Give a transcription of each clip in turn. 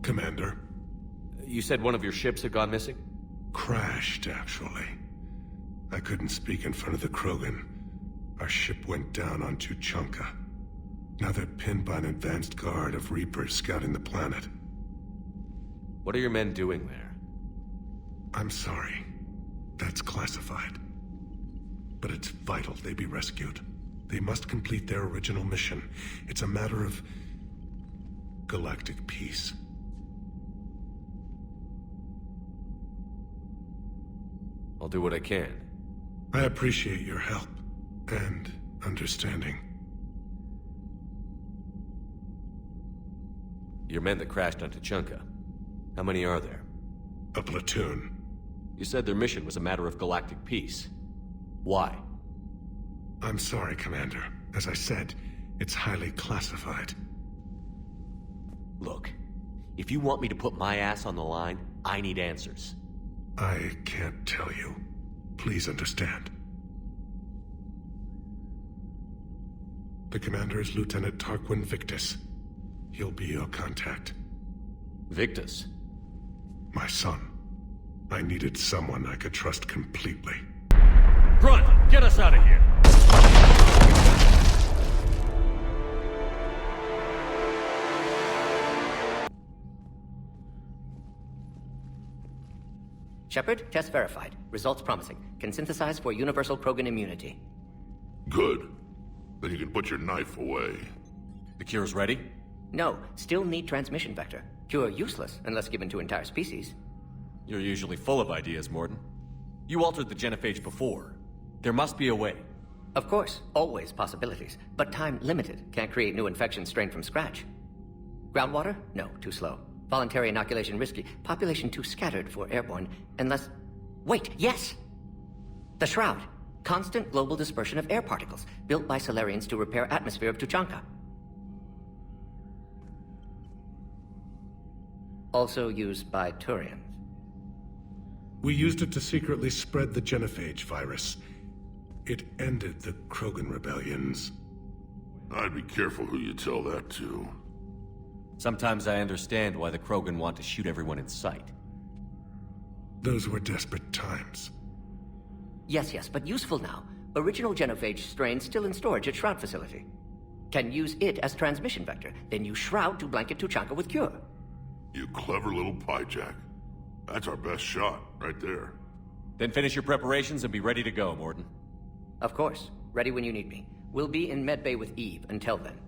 Commander. You said one of your ships had gone missing? Crashed, actually. I couldn't speak in front of the Krogan. Our ship went down on Tuchanka. Now they're pinned by an advanced guard of Reapers scouting the planet. What are your men doing there? I'm sorry. That's classified. But it's vital they be rescued. They must complete their original mission. It's a matter of galactic peace. I'll do what I can. I appreciate your help and understanding. Your men that crashed on Tuchanka. How many are there? A platoon. You said their mission was a matter of galactic peace. Why? I'm sorry, Commander. As I said, it's highly classified. Look, if you want me to put my ass on the line, I need answers. I can't tell you. Please understand. The commander is Lieutenant Tarquin Victus. He'll be your contact. Victus? My son. I needed someone I could trust completely. Grunt, get us out of here! Shepard, test verified. Results promising. Can synthesize for universal Krogan immunity. Good. Then you can put your knife away. The cure's ready? No, still need transmission vector. Cure useless unless given to entire species. You're usually full of ideas, Morden. You altered the genophage before. There must be a way. Of course, always possibilities, but time limited. Can't create new infection strain from scratch. Groundwater? No, too slow. Voluntary inoculation risky. Population too scattered for airborne, unless... Wait, yes! The Shroud. Constant global dispersion of air particles, built by Solarians to repair atmosphere of Tuchanka. Also used by Turians. We used it to secretly spread the genophage virus. It ended the Krogan rebellions. I'd be careful who you tell that to. Sometimes I understand why the Krogan want to shoot everyone in sight. Those were desperate times. Yes, but useful now. Original genophage strain still in storage at Shroud facility. Can use it as transmission vector, then use Shroud to blanket Tuchanka with cure. You clever little piejack. That's our best shot, right there. Then finish your preparations and be ready to go, Morden. Of course. Ready when you need me. We'll be in medbay with Eve until then.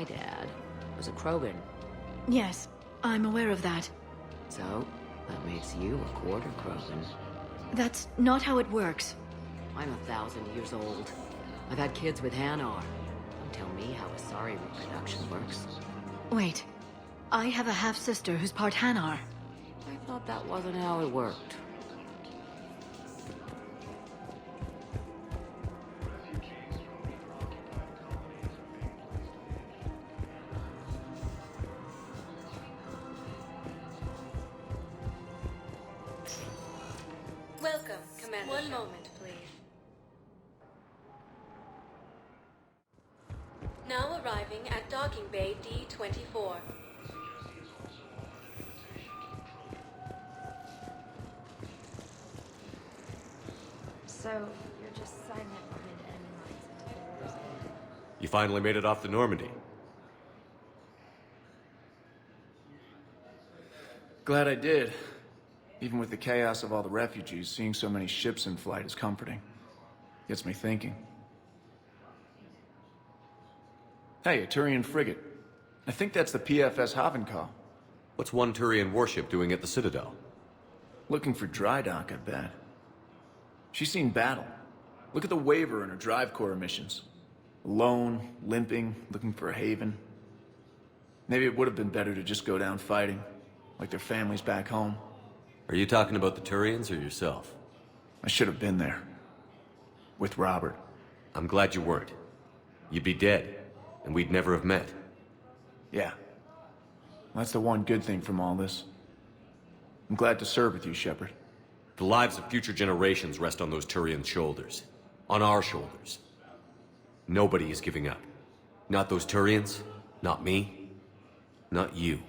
My dad was a Krogan. Yes, I'm aware of that. So, that makes you a quarter Krogan. That's not how it works. I'm 1,000 years old. I've had kids with Hanar. Don't tell me how Asari reproduction works. Wait, I have a half-sister who's part Hanar. I thought that wasn't how it worked. Welcome, Commander. One moment, please. Now arriving at docking bay D-24. So, you're just silent behind enemy lines. You finally made it off the Normandy. Glad I did. Even with the chaos of all the refugees, seeing so many ships in flight is comforting. Gets me thinking. Hey, a Turian frigate. I think that's the PFS Havenkal. What's one Turian warship doing at the Citadel? Looking for dry dock, I bet. She's seen battle. Look at the waiver in her drive corps missions. Alone, limping, looking for a haven. Maybe it would have been better to just go down fighting, like their families back home. Are you talking about the Turians or yourself? I should have been there. With Robert. I'm glad you weren't. You'd be dead, and we'd never have met. Yeah. That's the one good thing from all this. I'm glad to serve with you, Shepard. The lives of future generations rest on those Turian shoulders. On our shoulders. Nobody is giving up. Not those Turians, not me, not you.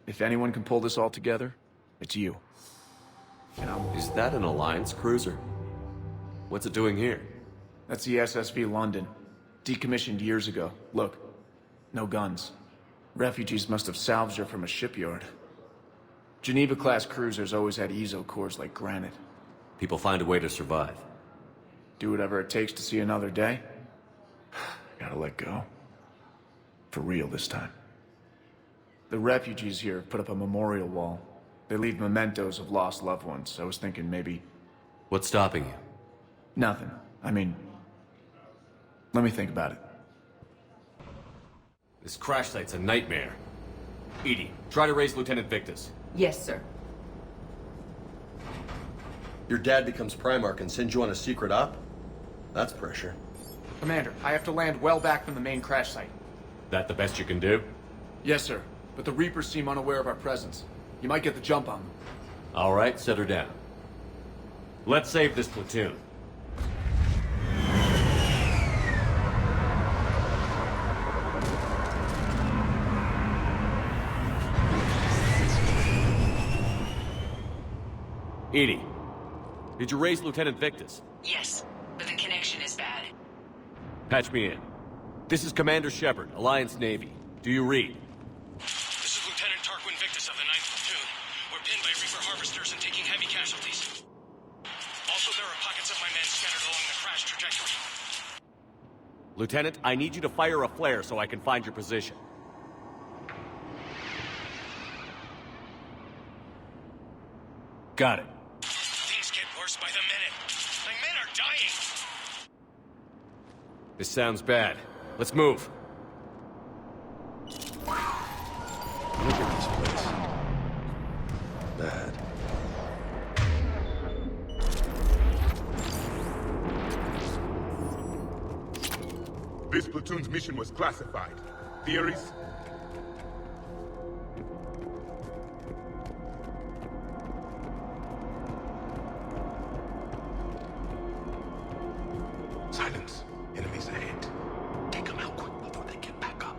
If anyone can pull this all together, it's you. Is that an Alliance cruiser? What's it doing here? That's the SSV London. Decommissioned years ago. Look, no guns. Refugees must have salvaged her from a shipyard. Geneva-class cruisers always had eezo cores like granite. People find a way to survive. Do whatever it takes to see another day. Gotta let go. For real this time. The refugees here have put up a memorial wall. They leave mementos of lost loved ones. I was thinking maybe... What's stopping you? Nothing. I mean... Let me think about it. This crash site's a nightmare. Edie, try to raise Lieutenant Victus. Yes, sir. Your dad becomes Primarch and sends you on a secret op? That's pressure. Commander, I have to land well back from the main crash site. That the best you can do? Yes, sir. But the Reapers seem unaware of our presence. You might get the jump on them. All right, set her down. Let's save this platoon. Edie, did you raise Lieutenant Victus? Yes, but the connection is bad. Patch me in. This is Commander Shepard, Alliance Navy. Do you read? This is Lieutenant Tarquin Victus of the 9th Platoon. We're pinned by Reaper harvesters and taking heavy casualties. Also, there are pockets of my men scattered along the crash trajectory. Lieutenant, I need you to fire a flare so I can find your position. Got it. Things get worse by the minute. My men are dying! This sounds bad. Let's move. Look at this place. Bad. This platoon's mission was classified. Theories? Silence. Enemies ahead. Take them out quick before they get back up.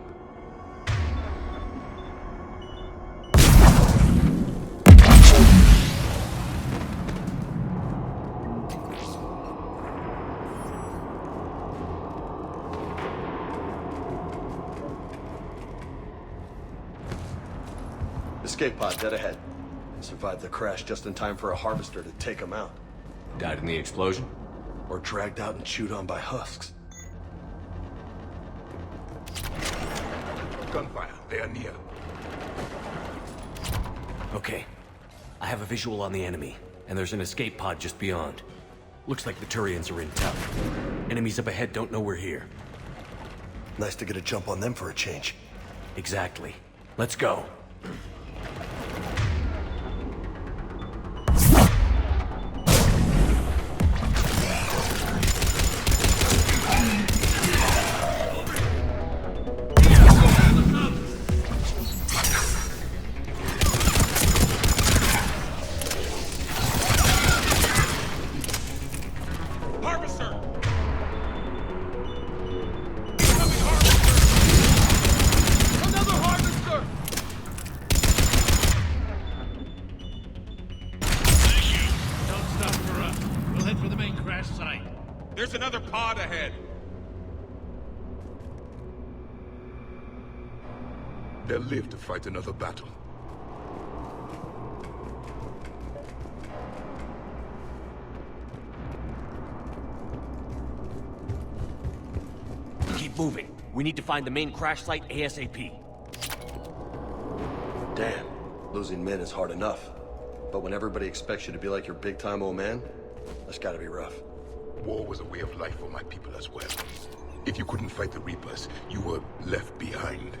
Escape pod dead ahead. Survived the crash just in time for a harvester to take them out. Died in the explosion? Or dragged out and chewed on by husks. gunfire. They are near. Okay. I have a visual on the enemy, and there's an escape pod just beyond. Looks like the Turians are in town. Enemies up ahead don't know we're here. Nice to get a jump on them for a change. Exactly. Let's go. There's another pod ahead. They'll live to fight another battle. Keep moving. We need to find the main crash site ASAP. Damn, losing men is hard enough. But when everybody expects you to be like your big-time old man, that's gotta be rough. War was a way of life for my people as well. If you couldn't fight the Reapers, you were left behind.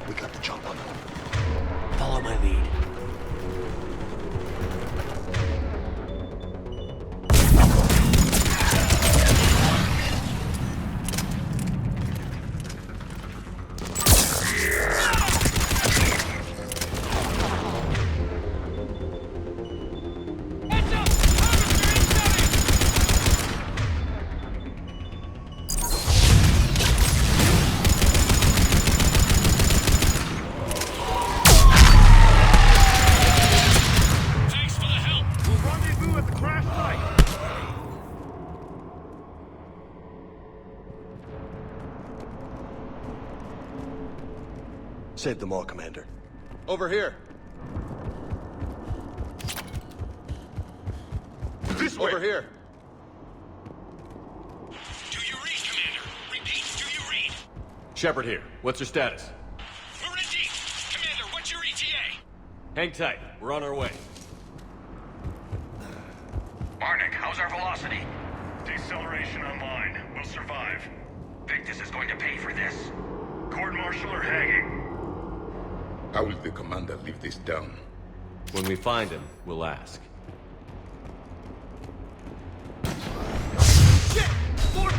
We got the jump on them. Follow my lead. Saved them all, Commander. Over here. This way. Over here. Do you read, Commander? Repeat, do you read? Shepard here. What's your status? We're in deep. Commander, what's your ETA? Hang tight. We're on our way. Marnik, how's our velocity? Deceleration online. We'll survive. Victus is going to pay for this. Court-martial or hanging? How will the commander live this down? When we find him, we'll ask. Shit! Lord!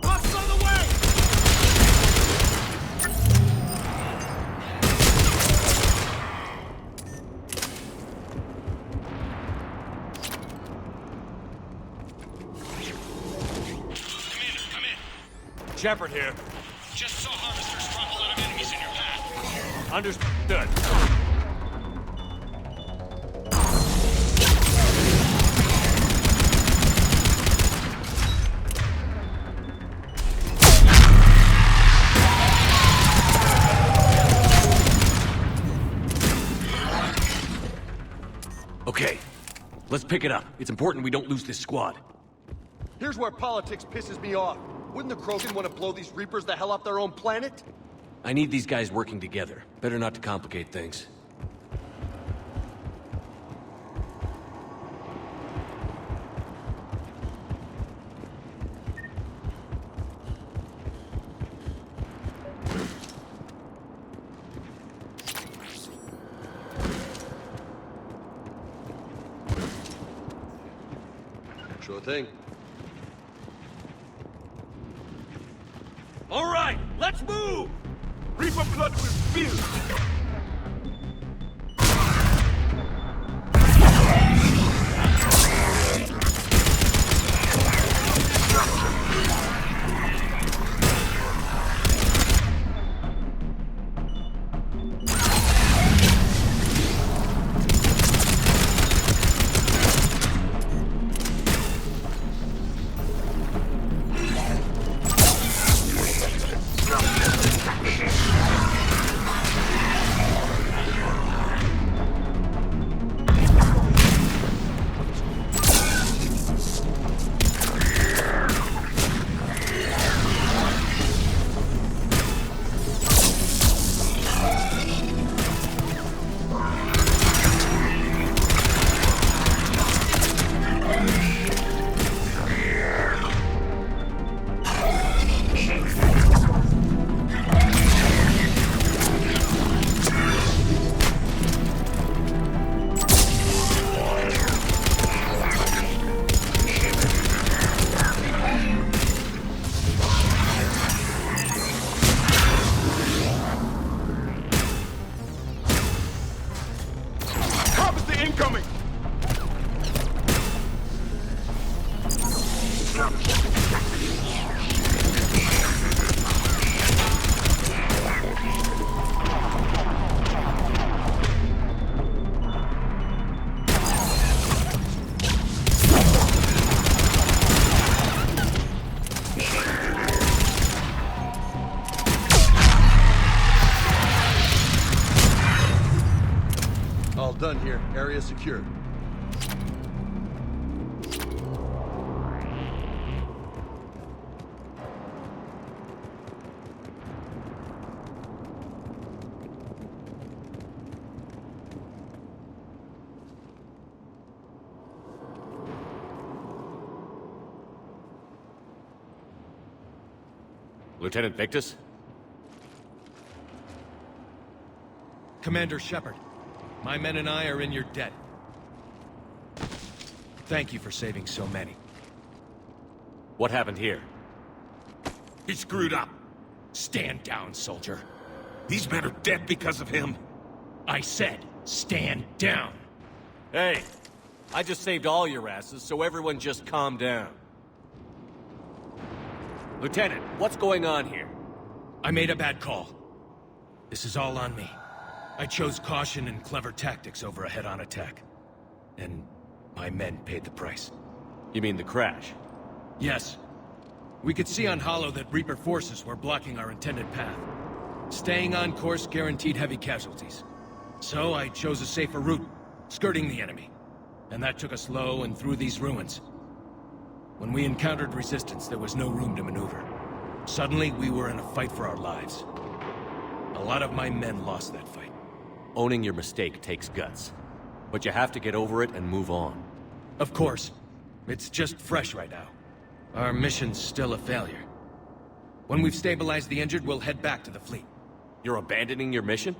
Busts on the way! Commander, come in. Shepard here. Just saw harvesters drop a lot of enemies in your path. Understood. Okay, let's pick it up. It's important we don't lose this squad. Here's where politics pisses me off. Wouldn't the Krogan want to blow these Reapers the hell off their own planet? I need these guys working together. Better not to complicate things. Sure thing. All right, let's move! Reaper blood will spill! All done here. Area secure. Lieutenant Victus? Commander Shepard, my men and I are in your debt. Thank you for saving so many. What happened here? He screwed up. Stand down, soldier. These men are dead because of him. I said, stand down. Hey, I just saved all your asses, so everyone just calm down. Lieutenant, what's going on here? I made a bad call. This is all on me. I chose caution and clever tactics over a head-on attack. And my men paid the price. You mean the crash? Yes. We could see on Hollow that Reaper forces were blocking our intended path. Staying on course guaranteed heavy casualties. So I chose a safer route, skirting the enemy. And that took us low and through these ruins. When we encountered resistance, there was no room to maneuver. Suddenly, we were in a fight for our lives. A lot of my men lost that fight. Owning your mistake takes guts. But you have to get over it and move on. Of course. It's just fresh right now. Our mission's still a failure. When we've stabilized the injured, we'll head back to the fleet. You're abandoning your mission?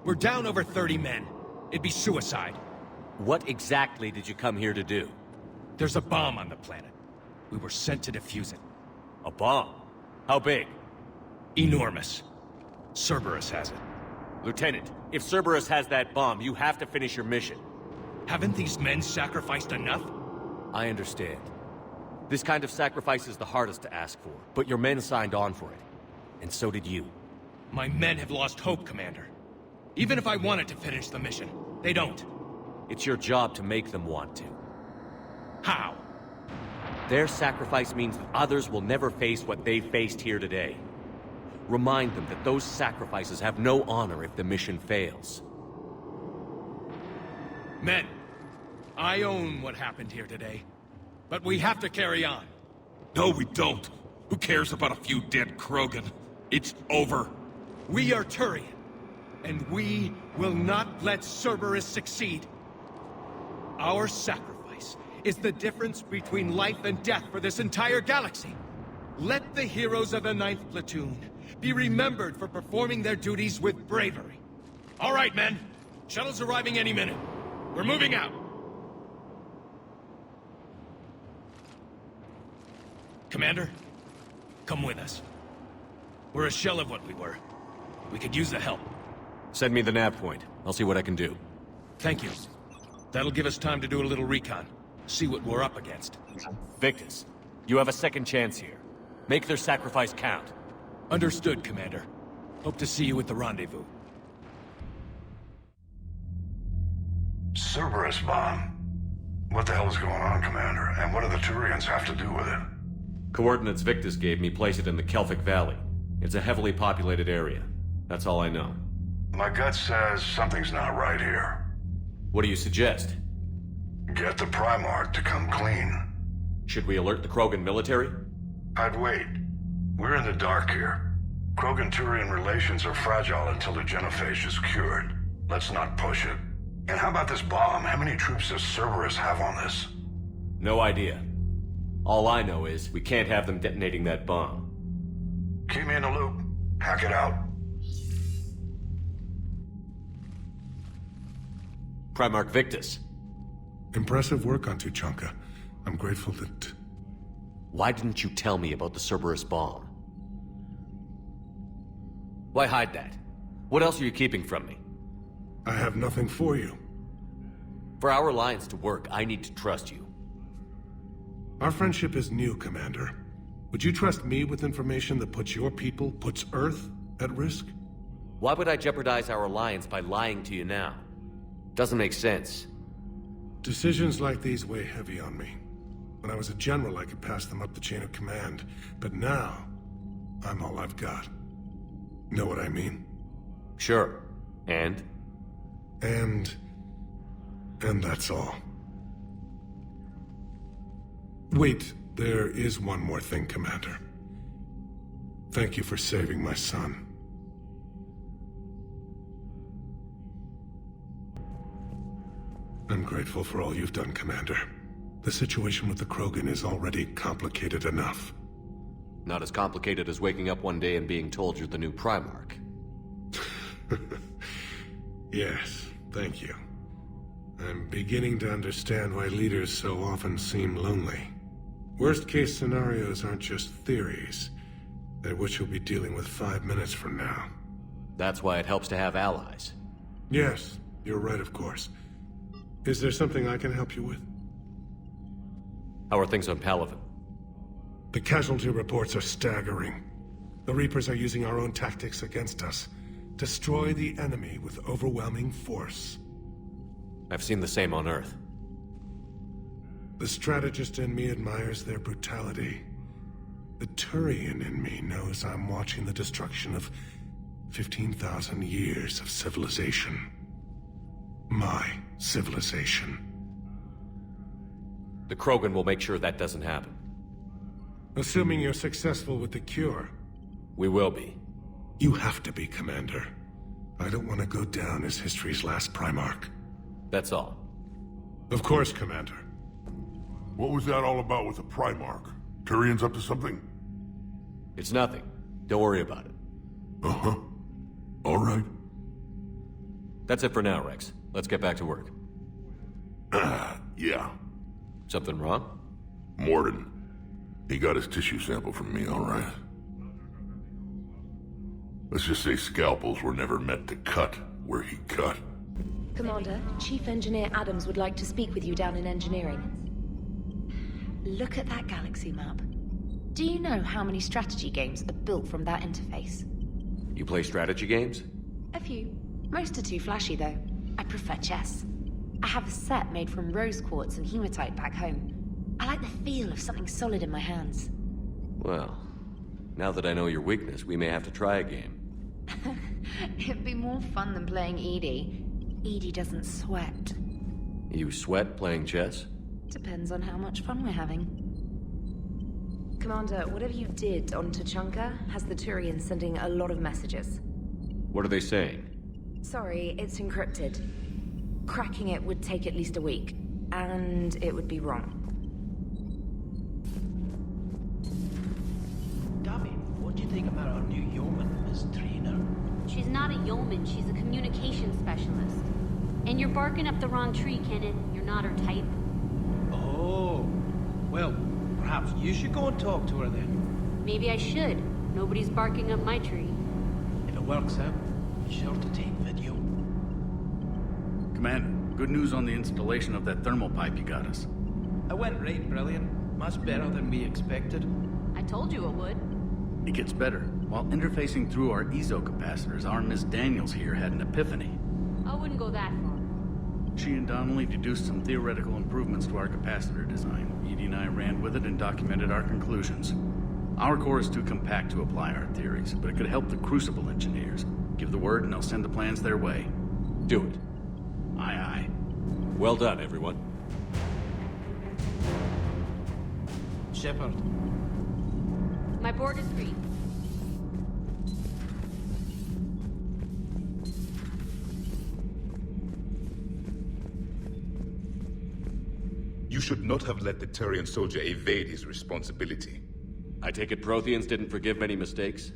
We're down over 30 men. It'd be suicide. What exactly did you come here to do? There's a bomb on the planet. We were sent to defuse it. A bomb? How big? Enormous. Cerberus has it. Lieutenant, if Cerberus has that bomb, you have to finish your mission. Haven't these men sacrificed enough? I understand. This kind of sacrifice is the hardest to ask for, but your men signed on for it. And so did you. My men have lost hope, Commander. Even if I wanted to finish the mission, they don't. It's your job to make them want to. How? Their sacrifice means that others will never face what they faced here today. Remind them that those sacrifices have no honor if the mission fails. Men, I own what happened here today. But we have to carry on. No, we don't. Who cares about a few dead Krogan? It's over. We are Turian, and we will not let Cerberus succeed. Our sacrifice is the difference between life and death for this entire galaxy. Let the heroes of the 9th Platoon be remembered for performing their duties with bravery. All right, men. Shuttle's arriving any minute. We're moving out. Commander, come with us. We're a shell of what we were. We could use the help. Send me the nav point. I'll see what I can do. Thank you. That'll give us time to do a little recon. See what we're up against. Victus, you have a second chance here. Make their sacrifice count. Understood, Commander. Hope to see you at the rendezvous. Cerberus bomb. What the hell is going on, Commander? And what do the Turians have to do with it? Coordinates Victus gave me place it in the Kelphic Valley. It's a heavily populated area. That's all I know. My gut says something's not right here. What do you suggest? Get the Primarch to come clean. Should we alert the Krogan military? I'd wait. We're in the dark here. Krogan-Turian relations are fragile until the genophage is cured. Let's not push it. And how about this bomb? How many troops does Cerberus have on this? No idea. All I know is we can't have them detonating that bomb. Keep me in the loop. Hack it out. Primarch Victus. Impressive work on Tuchanka. I'm grateful that... Why didn't you tell me about the Cerberus bomb? Why hide that? What else are you keeping from me? I have nothing for you. For our alliance to work, I need to trust you. Our friendship is new, Commander. Would you trust me with information that puts your people, puts Earth, at risk? Why would I jeopardize our alliance by lying to you now? Doesn't make sense. Decisions like these weigh heavy on me. When I was a general, I could pass them up the chain of command. But now, I'm all I've got. Know what I mean? Sure. And? And that's all. Wait, there is one more thing, Commander. Thank you for saving my son. I'm grateful for all you've done, Commander. The situation with the Krogan is already complicated enough. Not as complicated as waking up one day and being told you're the new Primarch. Yes, thank you. I'm beginning to understand why leaders so often seem lonely. Worst-case scenarios aren't just theories. They're what you'll be dealing with 5 minutes from now. That's why it helps to have allies. Yes, you're right, of course. Is there something I can help you with? How are things on Palaven? The casualty reports are staggering. The Reapers are using our own tactics against us. Destroy the enemy with overwhelming force. I've seen the same on Earth. The strategist in me admires their brutality. The Turian in me knows I'm watching the destruction of 15,000 years of civilization. My civilization. The Krogan will make sure that doesn't happen. Assuming you're successful with the cure. We will be. You have to be, Commander. I don't want to go down as history's last Primarch. That's all. Of course, Commander. What was that all about with the Primarch? Turian's up to something? It's nothing. Don't worry about it. Uh-huh. All right. That's it for now, Rex. Let's get back to work. Yeah. Something wrong? Morden. He got his tissue sample from me, all right. Let's just say scalpels were never meant to cut where he cut. Commander, Chief Engineer Adams would like to speak with you down in engineering. Look at that galaxy map. Do you know how many strategy games are built from that interface? You play strategy games? A few. Most are too flashy, though. I prefer chess. I have a set made from rose quartz and hematite back home. I like the feel of something solid in my hands. Well, now that I know your weakness, we may have to try a game. It'd be more fun than playing Edie. Edie doesn't sweat. You sweat playing chess? Depends on how much fun we're having. Commander, whatever you did on Tuchanka has the Turians sending a lot of messages. What are they saying? Sorry, it's encrypted. Cracking it would take at least a week, and it would be wrong. Gabby, what do you think about our new yeoman, Miss Trainer? She's not a yeoman, she's a communication specialist. And you're barking up the wrong tree, Kenan. You're not her type. Oh, well, perhaps you should go and talk to her then. Maybe I should. Nobody's barking up my tree. If it works out, be sure to take video. Commander, good news on the installation of that thermal pipe you got us. It went right brilliant. Much better than we expected. I told you it would. It gets better. While interfacing through our EZO capacitors, our Miss Daniels here had an epiphany. I wouldn't go that far. She and Donnelly deduced some theoretical improvements to our capacitor design. Edie and I ran with it and documented our conclusions. Our core is too compact to apply our theories, but it could help the Crucible engineers. Give the word and I'll send the plans their way. Do it. Aye, aye. Well done, everyone. Shepard. My board is free. You should not have let the Turian soldier evade his responsibility. I take it Protheans didn't forgive many mistakes?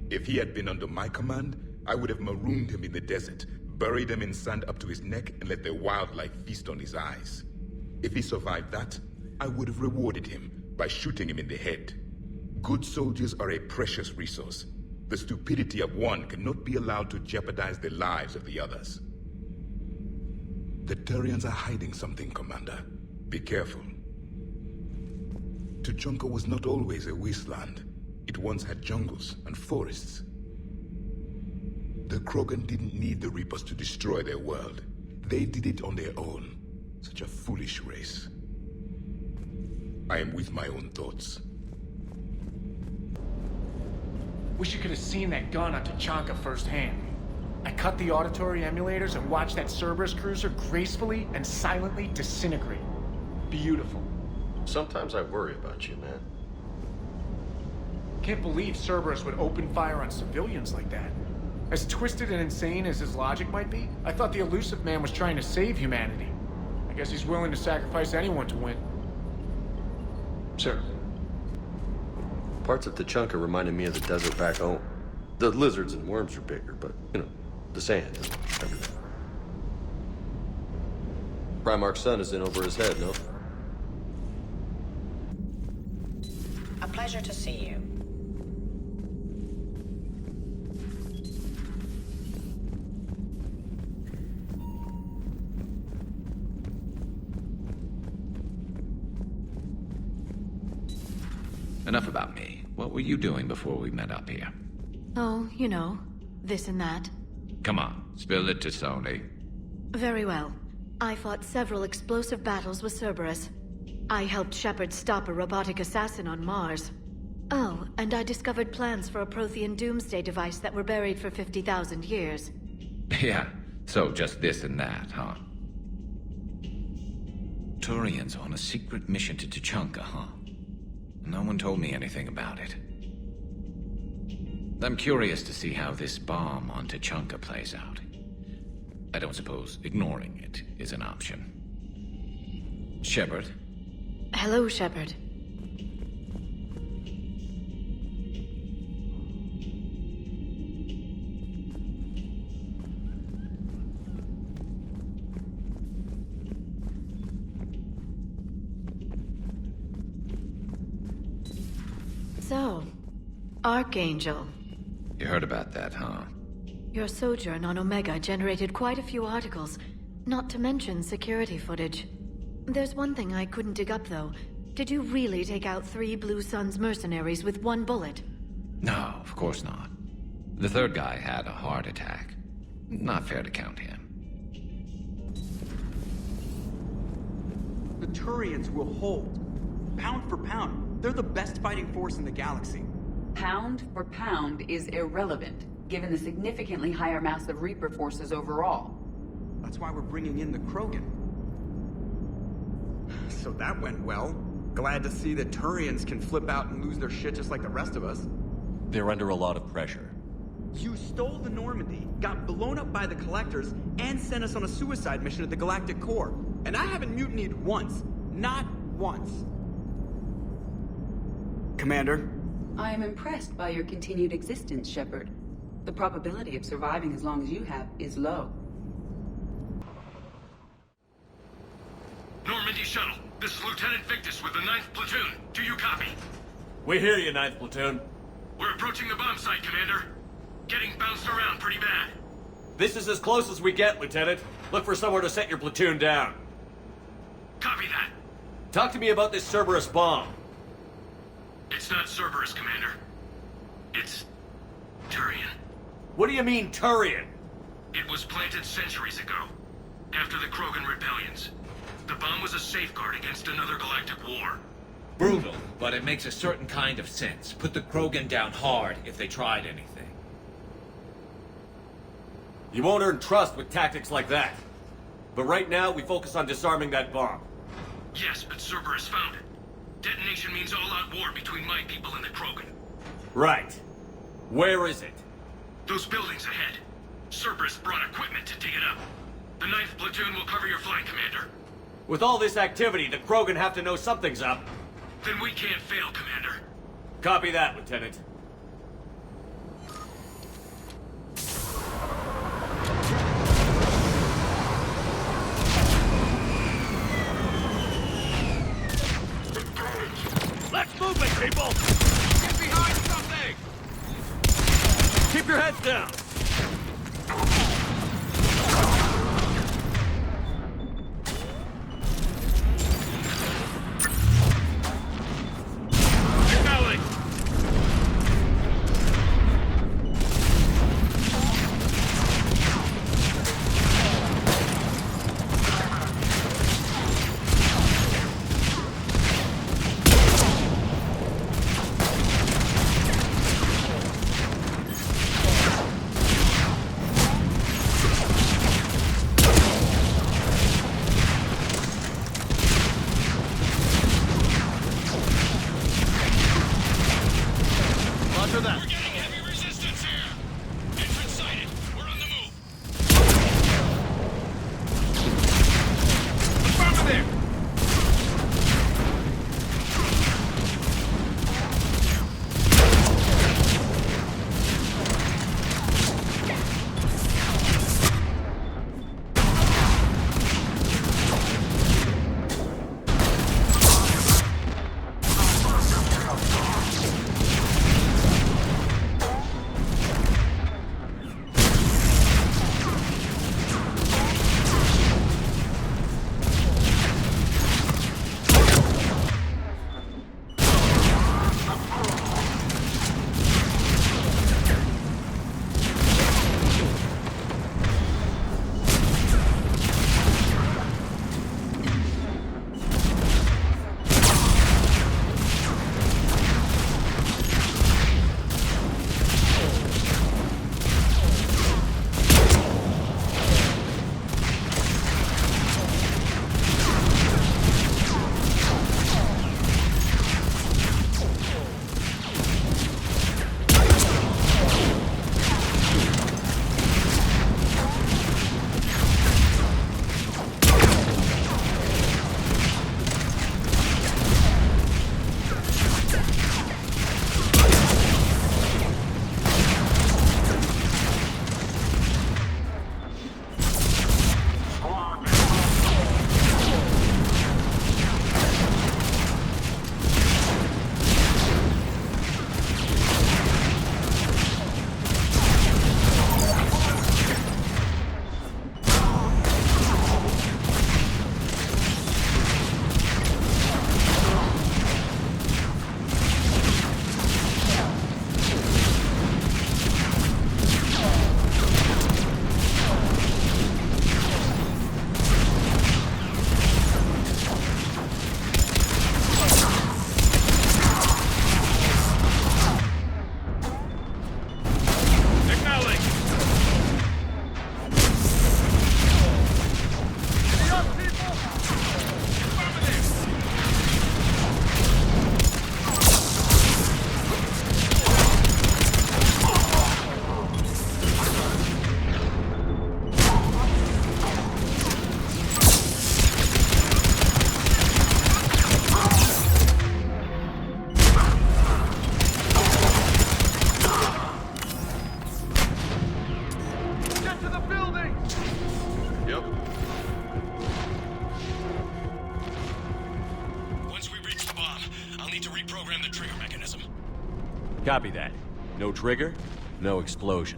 If he had been under my command, I would have marooned him in the desert, buried him in sand up to his neck, and let the wildlife feast on his eyes. If he survived that, I would have rewarded him by shooting him in the head. Good soldiers are a precious resource. The stupidity of one cannot be allowed to jeopardize the lives of the others. The Turians are hiding something, Commander. Be careful. Tuchanka was not always a wasteland. It once had jungles and forests. The Krogan didn't need the Reapers to destroy their world. They did it on their own. Such a foolish race. I am with my own thoughts. Wish you could have seen that gun on Tuchanka firsthand. I cut the auditory emulators and watched that Cerberus cruiser gracefully and silently disintegrate. Beautiful. Sometimes I worry about you, man. Can't believe Cerberus would open fire on civilians like that. As twisted and insane as his logic might be, I thought the elusive man was trying to save humanity. I guess he's willing to sacrifice anyone to win. Sir. Parts of Tuchanka reminded me of the desert back home. The lizards and worms are bigger, but, you know, the sand and everything. Primarch's son is in over his head, no? A pleasure to see you. Enough about me. What were you doing before we met up here? Oh, you know, this and that. Come on, spill it to Sony. Very well. I fought several explosive battles with Cerberus. I helped Shepard stop a robotic assassin on Mars. Oh, and I discovered plans for a Prothean doomsday device that were buried for 50,000 years. Yeah, so just this and that, huh? Turians on a secret mission to Tuchanka, huh? No one told me anything about it. I'm curious to see how this bomb on Tuchanka plays out. I don't suppose ignoring it is an option. Shepard? Hello, Shepard. So, Archangel. You heard about that, huh? Your sojourn on Omega generated quite a few articles, not to mention security footage. There's one thing I couldn't dig up, though. Did you really take out 3 Blue Suns mercenaries with 1 bullet? No, of course not. The third guy had a heart attack. Not fair to count him. The Turians will hold. Pound for pound, they're the best fighting force in the galaxy. Pound for pound is irrelevant, given the significantly higher mass of Reaper forces overall. That's why we're bringing in the Krogan. So that went well. Glad to see that Turians can flip out and lose their shit just like the rest of us. They're under a lot of pressure. You stole the Normandy, got blown up by the Collectors, and sent us on a suicide mission at the Galactic Core. And I haven't mutinied once. Not once. Commander? I am impressed by your continued existence, Shepard. The probability of surviving as long as you have is low. Normandy Shuttle, this is Lieutenant Victus with the 9th Platoon. Do you copy? We hear you, 9th Platoon. We're approaching the bomb site, Commander. Getting bounced around pretty bad. This is as close as we get, Lieutenant. Look for somewhere to set your platoon down. Copy that. Talk to me about this Cerberus bomb. It's not Cerberus, Commander. It's Turian. What do you mean, Turian? It was planted centuries ago, after the Krogan rebellions. The bomb was a safeguard against another galactic war. Brutal, but it makes a certain kind of sense. Put the Krogan down hard if they tried anything. You won't earn trust with tactics like that. But right now, we focus on disarming that bomb. Yes, but Cerberus found it. Detonation means all-out war between my people and the Krogan. Right. Where is it? Those buildings ahead. Cerberus brought equipment to dig it up. The 9th Platoon will cover your flank, Commander. With all this activity, the Krogan have to know something's up. Then we can't fail, Commander. Copy that, Lieutenant. Let's move it, people! Get behind something! Keep your heads down! Roger that. We're getting heavy resistance here. Entrance sighted. We're on the move. Affirmative! Copy that. No trigger, no explosion.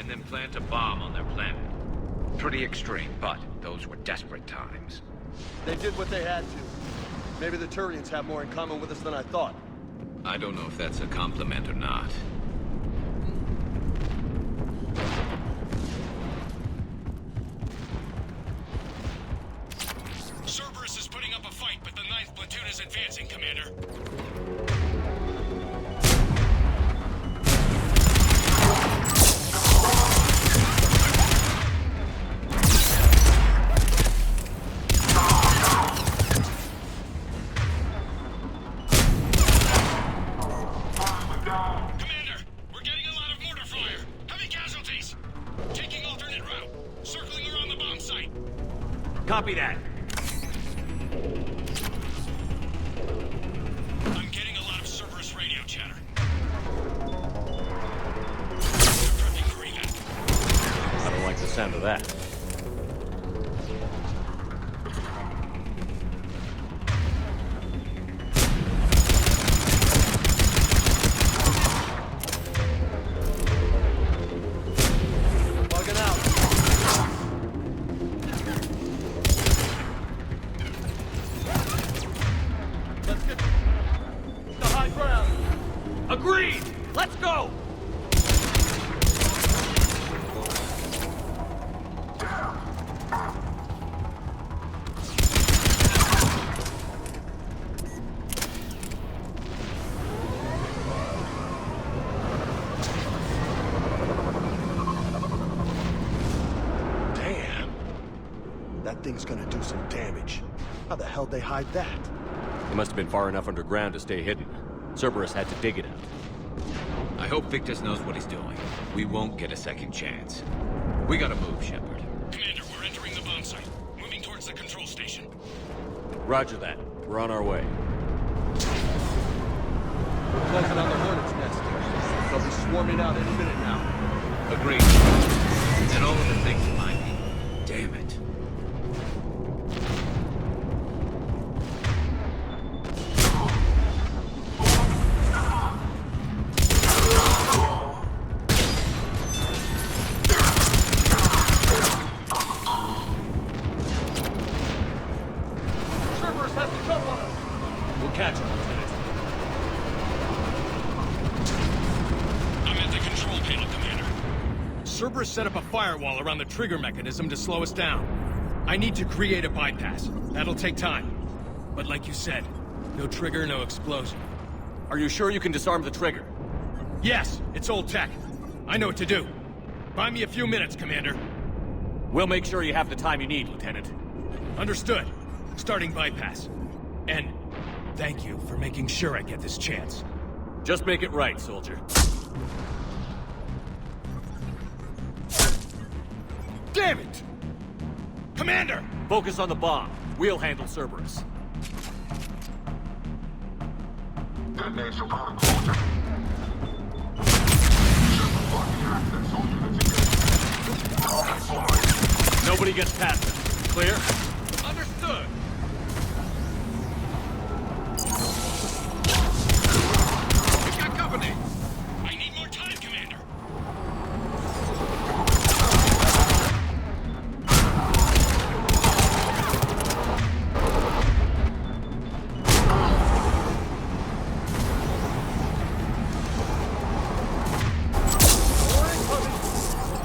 And then plant a bomb on their planet. Pretty extreme, but those were desperate times. They did what they had to. Maybe the Turians have more in common with us than I thought. I don't know if that's a compliment or not. Cerberus is putting up a fight, but the 9th platoon is advancing, Commander. Copy that. I'm getting a lot of Cerberus radio chatter. I don't like the sound of that. Agreed! Let's go! Damn. That thing's gonna do some damage. How the hell they hide that? It must have been far enough underground to stay hidden. Cerberus had to dig it out. I hope Victus knows what he's doing. We won't get a second chance. We gotta move, Shepard. Commander, we're entering the bomb site. Moving towards the control station. Roger that. We're on our way. We're closing on the Hornet's nest. They'll be swarming out any minute now. Agreed. And all of the things behind me. Damn it. Catch him, Lieutenant. I'm at the control panel, Commander. Cerberus set up a firewall around the trigger mechanism to slow us down. I need to create a bypass. That'll take time. But like you said, no trigger, no explosion. Are you sure you can disarm the trigger? Yes, it's old tech. I know what to do. Buy me a few minutes, Commander. We'll make sure you have the time you need, Lieutenant. Understood. Starting bypass. And thank you for making sure I get this chance. Just make it right, soldier. Damn it! Commander! Focus on the bomb. We'll handle Cerberus. Nobody gets past them. Clear? Understood! We've got company! I need more time, Commander!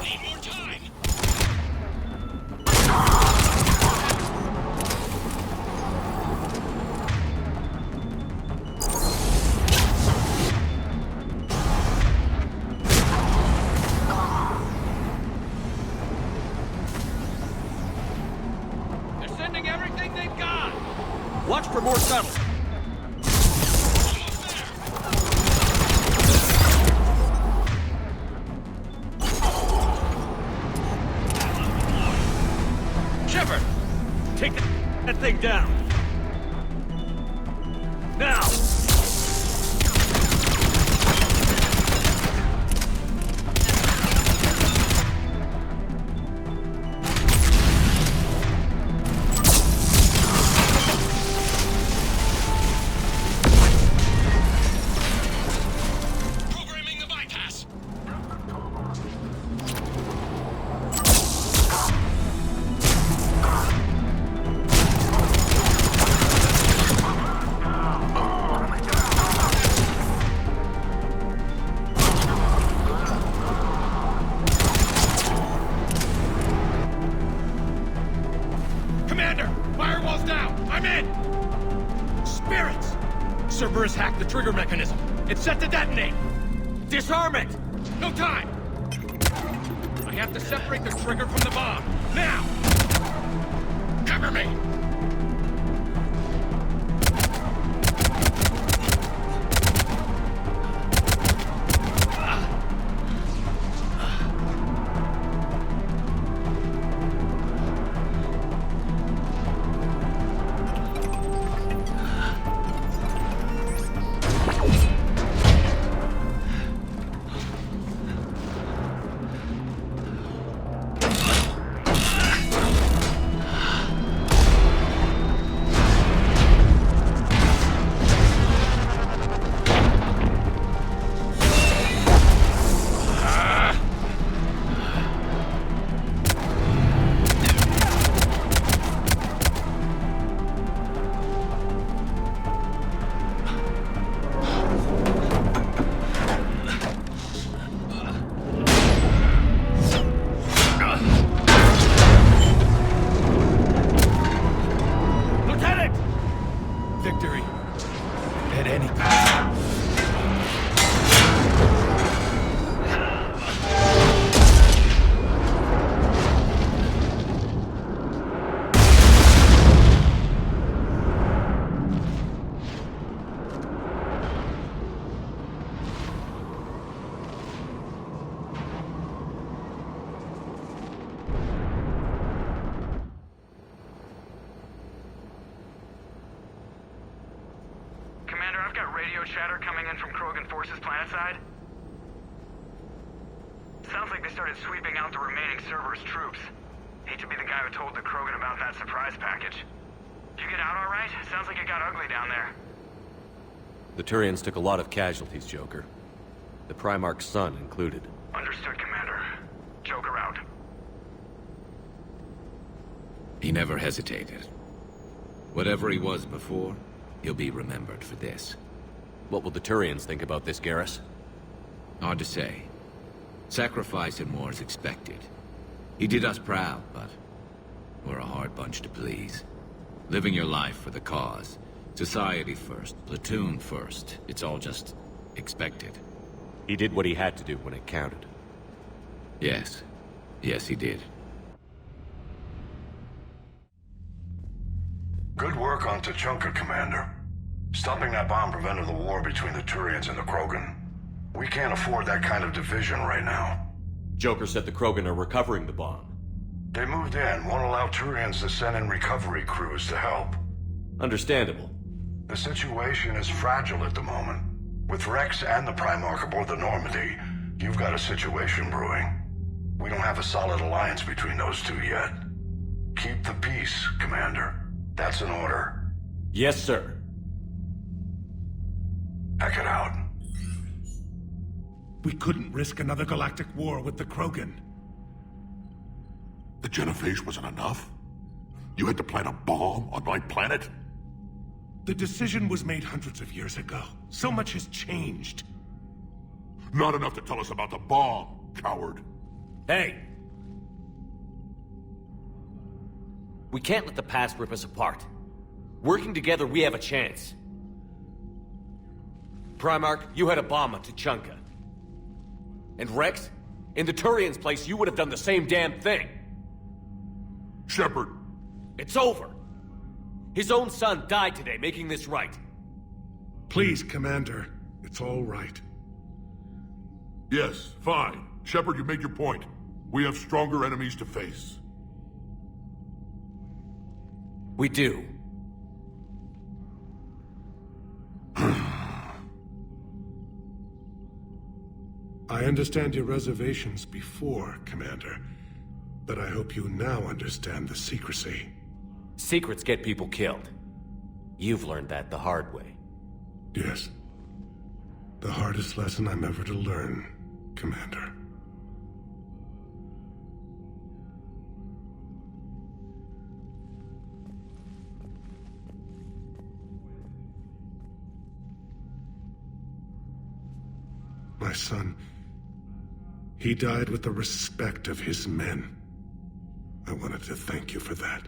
Need more time! They're sending everything they've got! Watch for more shuttles. Shepard! Take that thing down! Now! Programming the bypass! Commander! Firewall's down! I'm in! Spirits! Cerberus hacked the trigger mechanism. It's set to detonate! Disarm it! No time! I have to separate the trigger from the bomb. Now! Cover me! I've got radio chatter coming in from Krogan forces planetside. Sounds like they started sweeping out the remaining Cerberus troops. Hate to be the guy who told the Krogan about that surprise package. Did you get out all right? Sounds like it got ugly down there. The Turians took a lot of casualties, Joker. The Primarch's son included. Understood, Commander. Joker out. He never hesitated. Whatever he was before, he'll be remembered for this. What will the Turians think about this, Garrus? Hard to say. Sacrifice in war is expected. He did us proud, but we're a hard bunch to please. Living your life for the cause. Society first, platoon first. It's all just expected. He did what he had to do when it counted. Yes. Yes, he did. Good work on Tuchanka, Commander. Stopping that bomb prevented the war between the Turians and the Krogan. We can't afford that kind of division right now. Joker said the Krogan are recovering the bomb. They moved in, won't allow Turians to send in recovery crews to help. Understandable. The situation is fragile at the moment. With Rex and the Primarch aboard the Normandy, you've got a situation brewing. We don't have a solid alliance between those two yet. Keep the peace, Commander. That's an order. Yes, sir. Pack it out. We couldn't risk another galactic war with the Krogan. The genophage wasn't enough? You had to plant a bomb on my planet? The decision was made hundreds of years ago. So much has changed. Not enough to tell us about the bomb, coward. Hey! We can't let the past rip us apart. Working together, we have a chance. Primarch, you had a bomb on Tuchanka. And Rex, in the Turian's place, you would have done the same damn thing. Shepard! It's over! His own son died today, making this right. Please, Commander. It's all right. Yes, fine. Shepard, you made your point. We have stronger enemies to face. We do. I understand your reservations before, Commander. But I hope you now understand the secrecy. Secrets get people killed. You've learned that the hard way. Yes. The hardest lesson I'm ever to learn, Commander. My son, he died with the respect of his men. I wanted to thank you for that.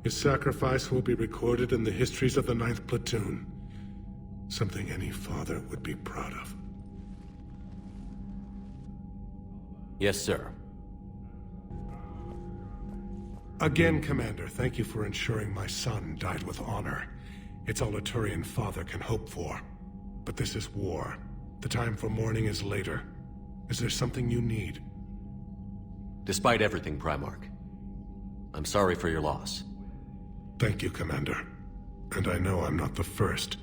His sacrifice will be recorded in the histories of the 9th Platoon. Something any father would be proud of. Yes, sir. Again, Commander, thank you for ensuring my son died with honor. It's all a Turian father can hope for. But this is war. The time for mourning is later. Is there something you need? Despite everything, Primarch, I'm sorry for your loss. Thank you, Commander. And I know I'm not the first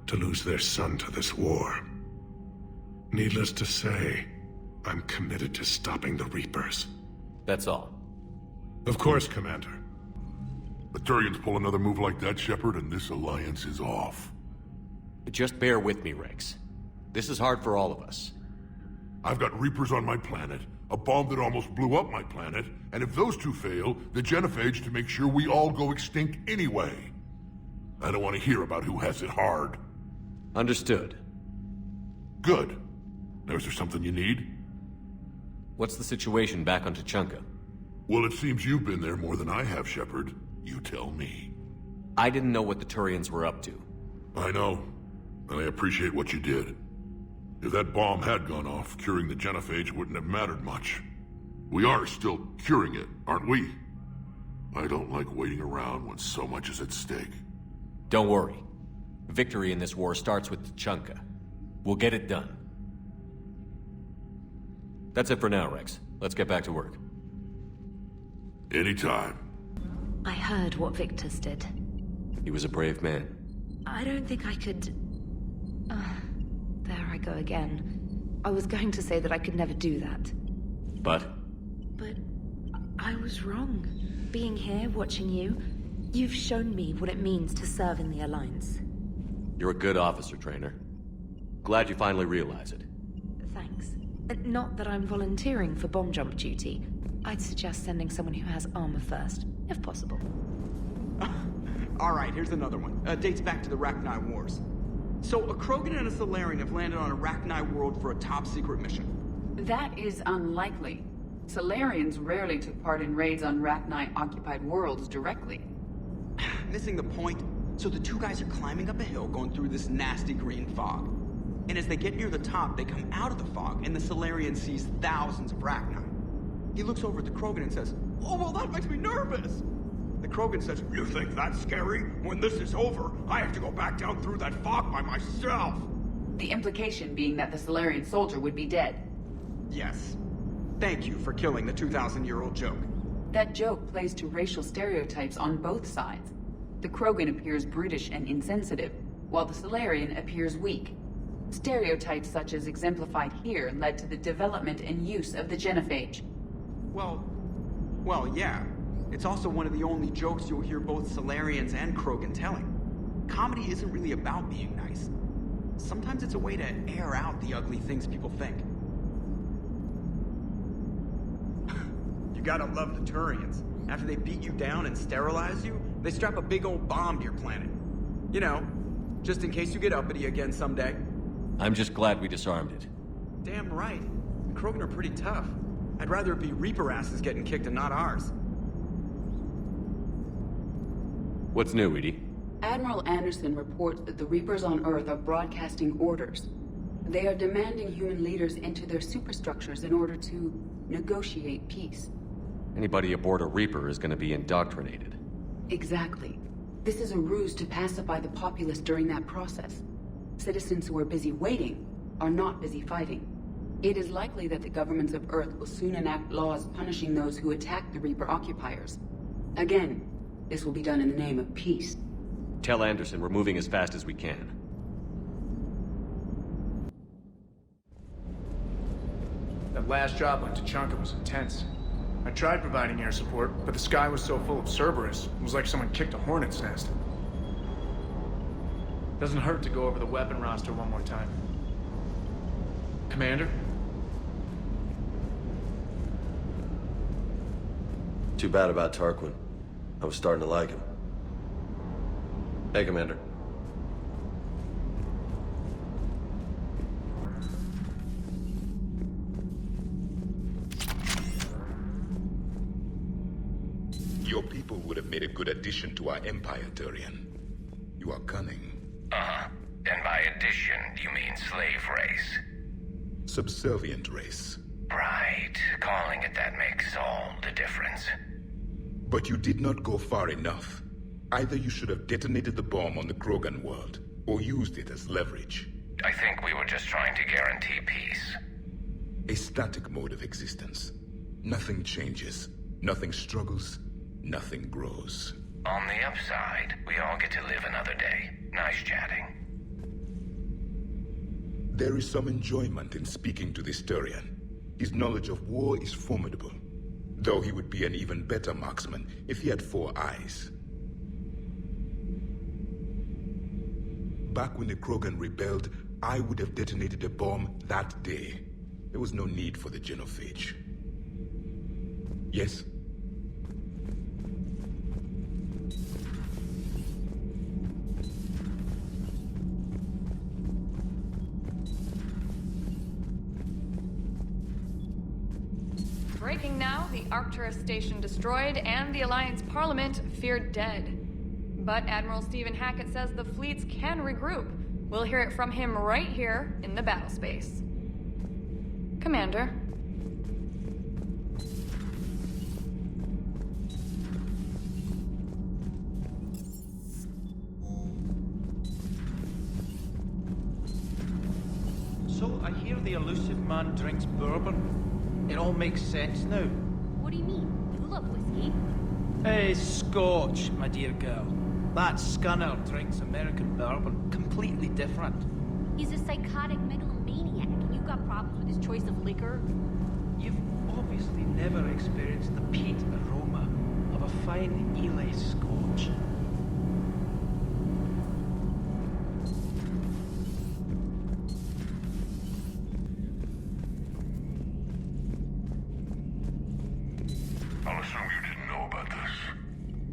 to lose their son to this war. Needless to say, I'm committed to stopping the Reapers. That's all. Of course, Commander. The Turians pull another move like that, Shepard, and this alliance is off. Just bear with me, Rex. This is hard for all of us. I've got Reapers on my planet, a bomb that almost blew up my planet, and if those two fail, the genophage to make sure we all go extinct anyway. I don't want to hear about who has it hard. Understood. Good. Now, is there something you need? What's the situation back on Tuchanka? Well, it seems you've been there more than I have, Shepard. You tell me. I didn't know what the Turians were up to. I know, and I appreciate what you did. If that bomb had gone off, curing the genophage wouldn't have mattered much. We are still curing it, aren't we? I don't like waiting around when so much is at stake. Don't worry. Victory in this war starts with Tuchanka. We'll get it done. That's it for now, Rex. Let's get back to work. Anytime. I heard what Victor's did. He was a brave man. I don't think I could I go again. I was going to say that I could never do that. But? But I was wrong. Being here, watching you, you've shown me what it means to serve in the Alliance. You're a good officer, Trainer. Glad you finally realize it. Thanks. Not that I'm volunteering for bomb jump duty. I'd suggest sending someone who has armor first, if possible. All right, here's another one. Dates back to the Rachni Wars. So, a Krogan and a Solarian have landed on a Rachni world for a top-secret mission. That is unlikely. Solarians rarely took part in raids on Rachni-occupied worlds directly. Missing the point. So the two guys are climbing up a hill going through this nasty green fog. And as they get near the top, they come out of the fog, and the Solarian sees thousands of Rachni. He looks over at the Krogan and says, "Oh, well, that makes me nervous." The Krogan says, "You think that's scary? When this is over, I have to go back down through that fog by myself." The implication being that the Solarian soldier would be dead. Yes. Thank you for killing the 2,000-year-old joke. That joke plays to racial stereotypes on both sides. The Krogan appears brutish and insensitive, while the Solarian appears weak. Stereotypes such as exemplified here led to the development and use of the genophage. Well, yeah. It's also one of the only jokes you'll hear both Solarians and Krogan telling. Comedy isn't really about being nice. Sometimes it's a way to air out the ugly things people think. You gotta love the Turians. After they beat you down and sterilize you, they strap a big old bomb to your planet. You know, just in case you get uppity again someday. I'm just glad we disarmed it. Damn right. The Krogan are pretty tough. I'd rather it be Reaper asses getting kicked and not ours. What's new, Edie? Admiral Anderson reports that the Reapers on Earth are broadcasting orders. They are demanding human leaders into their superstructures in order to negotiate peace. Anybody aboard a Reaper is going to be indoctrinated. Exactly. This is a ruse to pacify the populace during that process. Citizens who are busy waiting are not busy fighting. It is likely that the governments of Earth will soon enact laws punishing those who attack the Reaper occupiers. Again, this will be done in the name of peace. Tell Anderson we're moving as fast as we can. That last job on Tuchanka was intense. I tried providing air support, but the sky was so full of Cerberus, it was like someone kicked a hornet's nest. Doesn't hurt to go over the weapon roster one more time. Commander? Too bad about Tarquin. I was starting to like him. Hey, Commander. Your people would have made a good addition to our empire, Turian. You are cunning. Uh-huh. And by addition, you mean slave race? Subservient race. Right. Calling it that makes all the difference. But you did not go far enough. Either you should have detonated the bomb on the Krogan world, or used it as leverage. I think we were just trying to guarantee peace. A static mode of existence. Nothing changes, nothing struggles, nothing grows. On the upside, we all get to live another day. Nice chatting. There is some enjoyment in speaking to this Turian. His knowledge of war is formidable, though he would be an even better marksman if he had 4 eyes. Back when the Krogan rebelled, I would have detonated a bomb that day. There was no need for the genophage. Yes? Breaking now, the Arcturus station destroyed and the Alliance Parliament feared dead. But Admiral Stephen Hackett says the fleets can regroup. We'll hear it from him right here in the battle space. Commander. So I hear the elusive man drinks bourbon. It all makes sense now. What do you mean? Tulip whiskey? Hey, Scotch, my dear girl. That scunner drinks American bourbon. Completely different. He's a psychotic megalomaniac. maniac, and you got problems with his choice of liquor? You've obviously never experienced the peat aroma of a fine Ely Scotch. I'll assume you didn't know about this.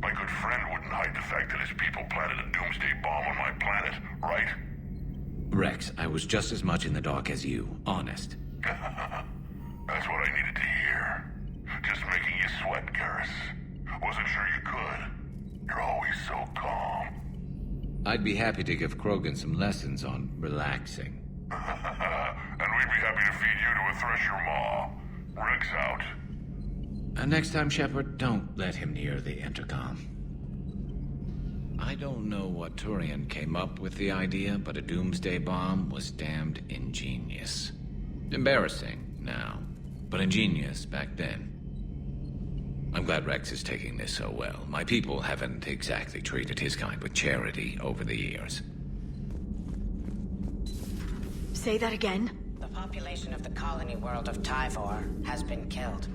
My good friend wouldn't hide the fact that his people planted a doomsday bomb on my planet, right? Rex, I was just as much in the dark as you, honest. That's what I needed to hear. Just making you sweat, Garrus. Wasn't sure you could. You're always so calm. I'd be happy to give Krogan some lessons on relaxing. And we'd be happy to feed you to a thresher maw. Rex out. And next time, Shepard, don't let him near the intercom. I don't know what Turian came up with the idea, but a doomsday bomb was damned ingenious. Embarrassing now, but ingenious back then. I'm glad Rex is taking this so well. My people haven't exactly treated his kind with charity over the years. Say that again? The population of the colony world of Tyvor has been killed.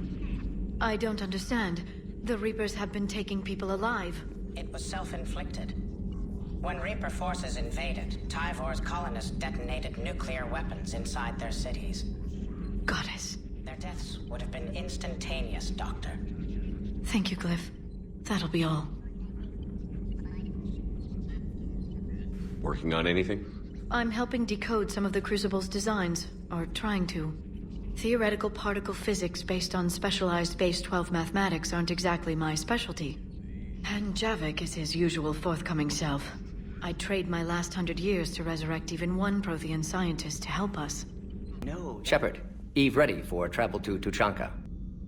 I don't understand. The Reapers have been taking people alive. It was self-inflicted. When Reaper forces invaded, Tyvor's colonists detonated nuclear weapons inside their cities. Goddess. Their deaths would have been instantaneous, Doctor. Thank you, Glyph. That'll be all. Working on anything? I'm helping decode some of the Crucible's designs, or trying to. Theoretical particle physics based on specialized base 12 mathematics aren't exactly my specialty. And Javik is his usual forthcoming self. I'd trade my last 100 years to resurrect even one Prothean scientist to help us. No. Shepard, Eve ready for travel to Tuchanka.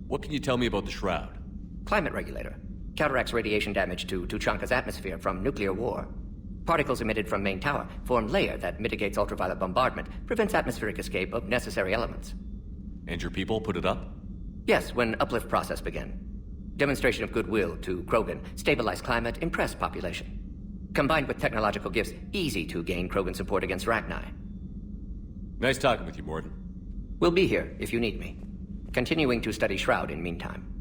What can you tell me about the Shroud? Climate regulator. Counteracts radiation damage to Tuchanka's atmosphere from nuclear war. Particles emitted from main tower form layer that mitigates ultraviolet bombardment, prevents atmospheric escape of necessary elements. And your people put it up? Yes, when uplift process began. Demonstration of goodwill to Krogan, stabilize climate, impress population. Combined with technological gifts, easy to gain Krogan support against Rachni. Nice talking with you, Morden. We'll be here if you need me. Continuing to study Shroud in meantime.